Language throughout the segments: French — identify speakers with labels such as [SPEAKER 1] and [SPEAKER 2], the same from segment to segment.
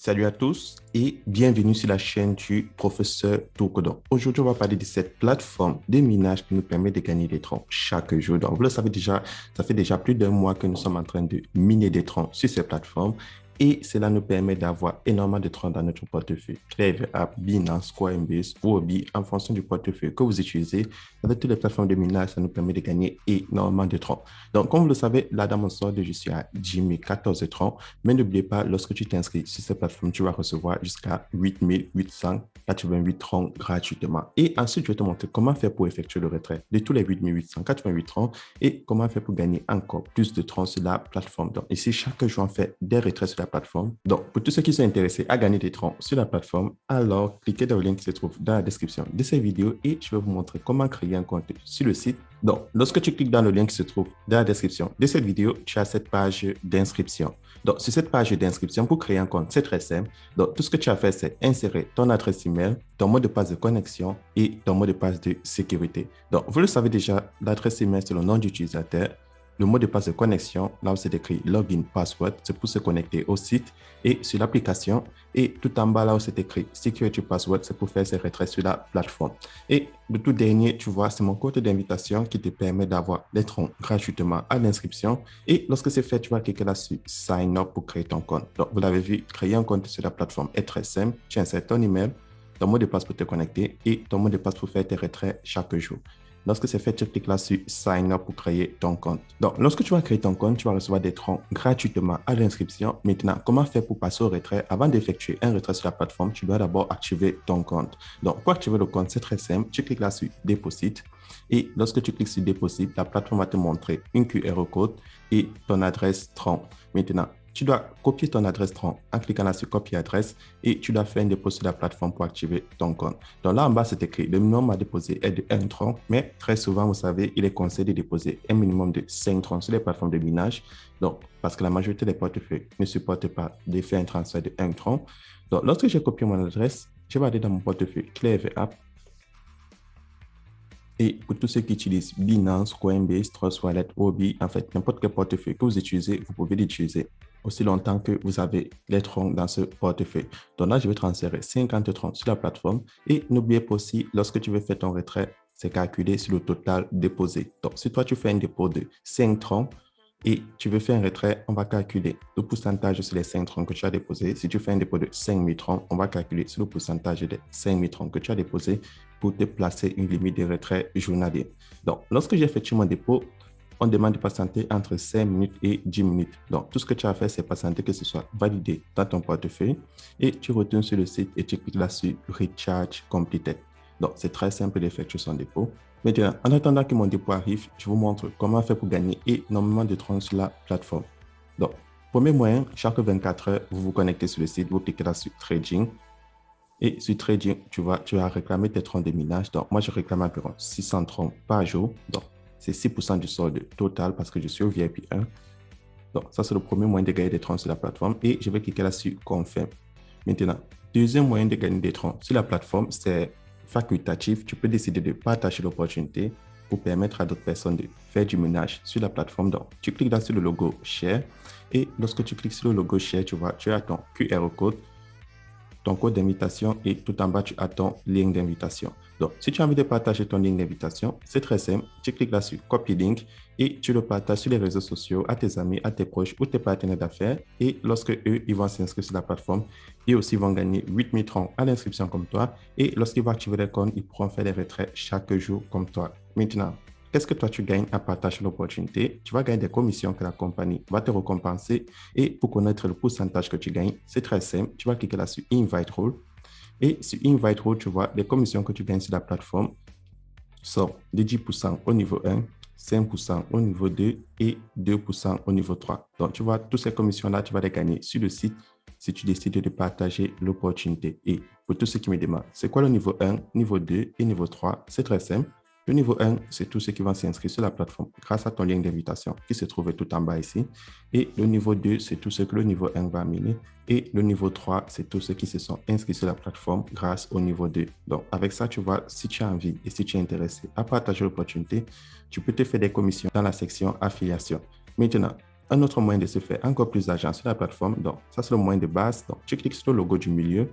[SPEAKER 1] Salut à tous et bienvenue sur la chaîne du professeur Tokodon. Aujourd'hui, on va parler de cette plateforme de minage qui nous permet de gagner des troncs chaque jour. Donc, vous le savez déjà, ça fait déjà plus d'un mois que nous sommes en train de miner des troncs sur cette plateforme et cela nous permet d'avoir énormément de troncs dans notre portefeuille. Clever App, Binance, Coinbase, Huobi, en fonction du portefeuille que vous utilisez. Avec toutes les plateformes de minage, ça nous permet de gagner énormément de troncs. Donc, comme vous le savez, là dans mon solde, je suis à 10 14 troncs. Mais n'oubliez pas, lorsque tu t'inscris sur cette plateforme, tu vas recevoir jusqu'à 8 888 troncs gratuitement. Et ensuite, je vais te montrer comment faire pour effectuer le retrait de tous les 8 888 troncs et comment faire pour gagner encore plus de troncs sur la plateforme. Donc, ici, chaque jour, on fait des retraits sur la plateforme. Donc, pour tous ceux qui sont intéressés à gagner des troncs sur la plateforme, alors cliquez dans le lien qui se trouve dans la description de cette vidéo et je vais vous montrer comment créer un compte sur le site. Donc, lorsque tu cliques dans le lien qui se trouve dans la description de cette vidéo, tu as cette page d'inscription. Donc, sur cette page d'inscription, pour créer un compte, c'est très simple. Donc, tout ce que tu as fait, c'est insérer ton adresse email, ton mot de passe de connexion et ton mot de passe de sécurité. Donc, vous le savez déjà, l'adresse email, c'est le nom d'utilisateur. Le mot de passe de connexion, là où c'est écrit login password, c'est pour se connecter au site et sur l'application. Et tout en bas, là où c'est écrit security password, c'est pour faire ses retraits sur la plateforme. Et le tout dernier, tu vois, c'est mon code d'invitation qui te permet d'avoir les troncs gratuitement à l'inscription. Et lorsque c'est fait, tu vas cliquer là-dessus sign up pour créer ton compte. Donc, vous l'avez vu, créer un compte sur la plateforme est très simple. Tu insères ton email, ton mot de passe pour te connecter et ton mot de passe pour faire tes retraits chaque jour. Lorsque c'est fait, tu cliques là sur Sign up pour créer ton compte. Donc, lorsque tu vas créer ton compte, tu vas recevoir des troncs gratuitement à l'inscription. Maintenant, comment faire pour passer au retrait? Avant d'effectuer un retrait sur la plateforme, tu dois d'abord activer ton compte. Donc, pour activer le compte, c'est très simple. Tu cliques là sur Deposit. Et lorsque tu cliques sur Deposit, la plateforme va te montrer une QR code et ton adresse tronc. Maintenant, tu dois copier ton adresse tronc en cliquant là sur copier adresse et tu dois faire un dépôt sur la plateforme pour activer ton compte. Donc là en bas, c'est écrit le minimum à déposer est de 1 tronc, mais très souvent, vous savez, il est conseillé de déposer un minimum de 5 troncs sur les plateformes de minage. Donc, parce que la majorité des portefeuilles ne supportent pas de faire un transfert de 1 tronc. Donc, lorsque j'ai copié mon adresse, je vais aller dans mon portefeuille Clever App. Et pour tous ceux qui utilisent Binance, Coinbase, Trust Wallet, Huobi, en fait, n'importe quel portefeuille que vous utilisez, vous pouvez l'utiliser aussi longtemps que vous avez les troncs dans ce portefeuille. Donc là, je vais transférer 50 troncs sur la plateforme. Et n'oubliez pas aussi, lorsque tu veux faire ton retrait, c'est calculé sur le total déposé. Donc, si toi, tu fais un dépôt de 5 troncs, et tu veux faire un retrait, on va calculer le pourcentage sur les 5 troncs que tu as déposés. Si tu fais un dépôt de 5 000 troncs, on va calculer sur le pourcentage des 5 000 troncs que tu as déposés pour te placer une limite de retrait journalier. Donc, lorsque j'ai effectué mon dépôt, on demande de patienter entre 5 minutes et 10 minutes. Donc, tout ce que tu as fait, c'est patienter que ce soit validé dans ton portefeuille et tu retournes sur le site et tu cliques là-dessus Recharge Completed. Donc, c'est très simple d'effectuer son dépôt. Maintenant, en attendant que mon dépôt arrive, je vous montre comment faire pour gagner énormément de troncs sur la plateforme. Donc, premier moyen, chaque 24 heures, vous vous connectez sur le site, vous cliquez là sur Trading. Et sur Trading, tu vas réclamer tes troncs de minage. Donc, moi, je réclame environ 600 troncs par jour. Donc, c'est 6% du solde total parce que je suis au VIP 1. Donc, ça, c'est le premier moyen de gagner des troncs sur la plateforme. Et je vais cliquer là sur Confirm. Maintenant, deuxième moyen de gagner des troncs sur la plateforme, c'est facultatif. Tu peux décider de partager l'opportunité pour permettre à d'autres personnes de faire du minage sur la plateforme. Donc, tu cliques là sur le logo Share. Et lorsque tu cliques sur le logo Share, tu as ton QR code, ton code d'invitation et tout en bas, tu as ton lien d'invitation. Donc, si tu as envie de partager ton lien d'invitation, c'est très simple. Tu cliques là sur Copy Link et tu le partages sur les réseaux sociaux à tes amis, à tes proches ou tes partenaires d'affaires. Et lorsque eux, ils vont s'inscrire sur la plateforme, ils aussi vont gagner 8 000 troncs à l'inscription comme toi. Et lorsqu'ils vont activer les comptes, ils pourront faire des retraits chaque jour comme toi. Maintenant, qu'est-ce que toi tu gagnes à partager l'opportunité? Tu vas gagner des commissions que la compagnie va te récompenser. Et pour connaître le pourcentage que tu gagnes, c'est très simple. Tu vas cliquer là sur Invite Role. Et sur Invite Role, tu vois les commissions que tu gagnes sur la plateforme sont de 10% au niveau 1, 5% au niveau 2 et 2% au niveau 3. Donc, tu vois, toutes ces commissions-là, tu vas les gagner sur le site si tu décides de partager l'opportunité. Et pour tous ceux qui me demandent, c'est quoi le niveau 1, niveau 2 et niveau 3? C'est très simple. Le niveau 1, c'est tous ceux qui vont s'inscrire sur la plateforme grâce à ton lien d'invitation qui se trouve tout en bas ici. Et le niveau 2, c'est tous ceux que le niveau 1 va amener. Et le niveau 3, c'est tous ceux qui se sont inscrits sur la plateforme grâce au niveau 2. Donc, avec ça, tu vois, si tu as envie et si tu es intéressé à partager l'opportunité, tu peux te faire des commissions dans la section affiliation. Maintenant, Un autre moyen de se faire encore plus d'argent sur la plateforme, donc ça c'est le moyen de base. Donc tu cliques sur le logo du milieu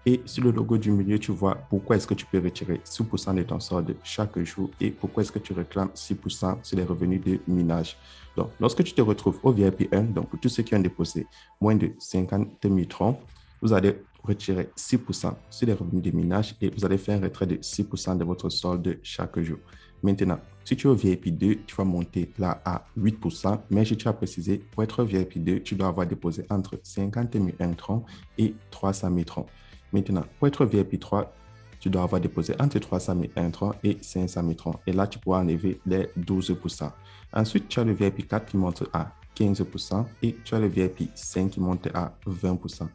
[SPEAKER 1] et sur le logo du milieu, tu vois pourquoi est-ce que tu peux retirer 6% de ton solde chaque jour et pourquoi est-ce que tu réclames 6% sur les revenus de minage. Donc lorsque tu te retrouves au VIP 1, donc pour tous ceux qui ont déposé moins de 50 000 troncs, vous allez retirer 6% sur les revenus de minage et vous allez faire un retrait de 6% de votre solde chaque jour. Maintenant, si tu es au VIP 2, tu vas monter là à 8%, mais je tiens à préciser, pour être VIP 2, tu dois avoir déposé entre 50 000 troncs et 300 000 troncs. Maintenant, pour être VIP 3, tu dois avoir déposé entre 300 000 troncs et 500 000 troncs. Et là, tu pourras enlever les 12%. Ensuite, tu as le VIP 4 qui monte à 15% et tu as le VIP 5 qui monte à 20%.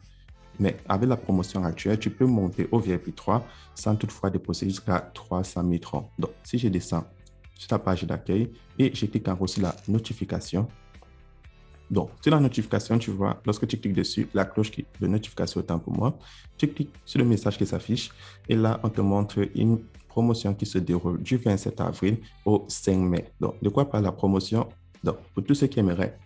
[SPEAKER 1] Mais avec la promotion actuelle, tu peux monter au VIP 3 sans toutefois déposer jusqu'à 300 000 troncs. Donc, si je descends sur ta page d'accueil et je clique encore sur la notification. Donc, sur la notification, tu vois, lorsque tu cliques dessus, la cloche de notification autant pour moi, tu cliques sur le message qui s'affiche et là, on te montre une promotion qui se déroule du 27 avril au 5 mai. Donc, de quoi parle la promotion? Donc, pour tous ceux qui aimeraient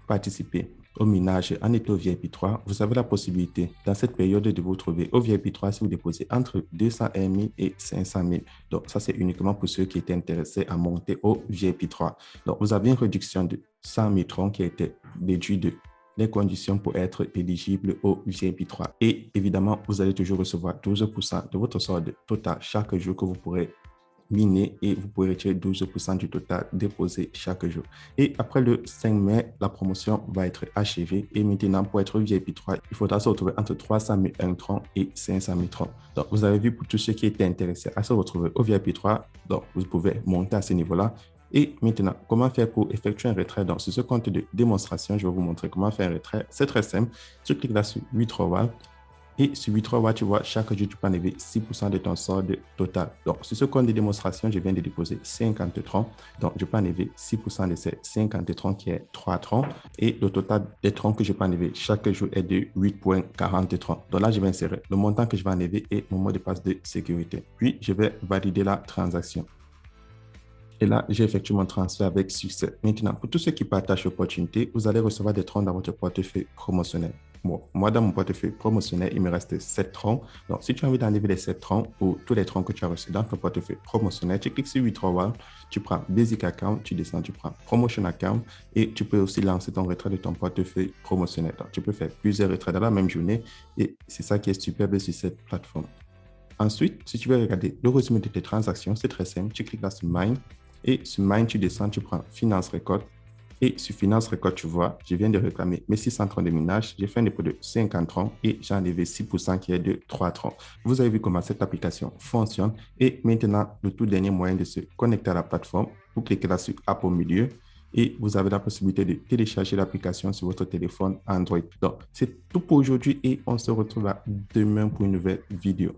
[SPEAKER 1] participer au minage en étant au VIP 3, vous avez la possibilité dans cette période de vous trouver au VIP 3 si vous déposez entre 201 000 et 500 000. Donc, ça, c'est uniquement pour ceux qui étaient intéressés à monter au VIP 3. Donc, vous avez une réduction de 100 000 troncs qui a été déduite de les conditions pour être éligible au VIP 3. Et évidemment, vous allez toujours recevoir 12% de votre solde total chaque jour que vous pourrez miner et vous pouvez retirer 12% du total déposé chaque jour. Et après le 5 mai, la promotion va être achevée et maintenant pour être VIP 3, il faudra se retrouver entre 300 000 troncs et 500 000 troncs. Donc vous avez vu pour tous ceux qui étaient intéressés à se retrouver au VIP 3, donc vous pouvez monter à ce niveau-là. Et maintenant, comment faire pour effectuer un retrait? Donc, sur ce compte de démonstration, je vais vous montrer comment faire un retrait. C'est très simple. Tu cliques là sur Withdrawal. Et sur Withdrawal, tu vois, chaque jour, tu peux enlever 6% de ton solde total. Donc, sur ce compte de démonstration, je viens de déposer 50 troncs. Donc, je peux enlever 6% de ces 50 troncs qui est 3 troncs. Et le total des troncs que je peux enlever chaque jour est de 8,40 troncs. Donc là, je vais insérer le montant que je vais enlever et mon mot de passe de sécurité. Puis, je vais valider la transaction. Et là, j'ai effectué mon transfert avec succès. Maintenant, pour tous ceux qui partagent l'opportunité, vous allez recevoir des troncs dans votre portefeuille promotionnel. Bon, moi, dans mon portefeuille promotionnel, il me reste 7 troncs. Donc, si tu as envie d'enlever les 7 troncs ou tous les troncs que tu as reçus dans ton portefeuille promotionnel, tu cliques sur Withdrawal, tu prends Basic Account, tu descends, tu prends Promotion Account et tu peux aussi lancer ton retrait de ton portefeuille promotionnel. Donc, tu peux faire plusieurs retraits dans la même journée et c'est ça qui est superbe sur cette plateforme. Ensuite, si tu veux regarder le résumé de tes transactions, c'est très simple. Tu cliques là sur Mine et sur Mine, tu descends, tu prends Finance Record. Et sur Finance Record, tu vois, je viens de réclamer mes 600 troncs de minage. J'ai fait un dépôt de 50 troncs et j'ai enlevé 6% qui est de 3 troncs. Vous avez vu comment cette application fonctionne. Et maintenant, le tout dernier moyen de se connecter à la plateforme, vous cliquez là sur App au milieu et vous avez la possibilité de télécharger l'application sur votre téléphone Android. Donc, c'est tout pour aujourd'hui et on se retrouve demain pour une nouvelle vidéo.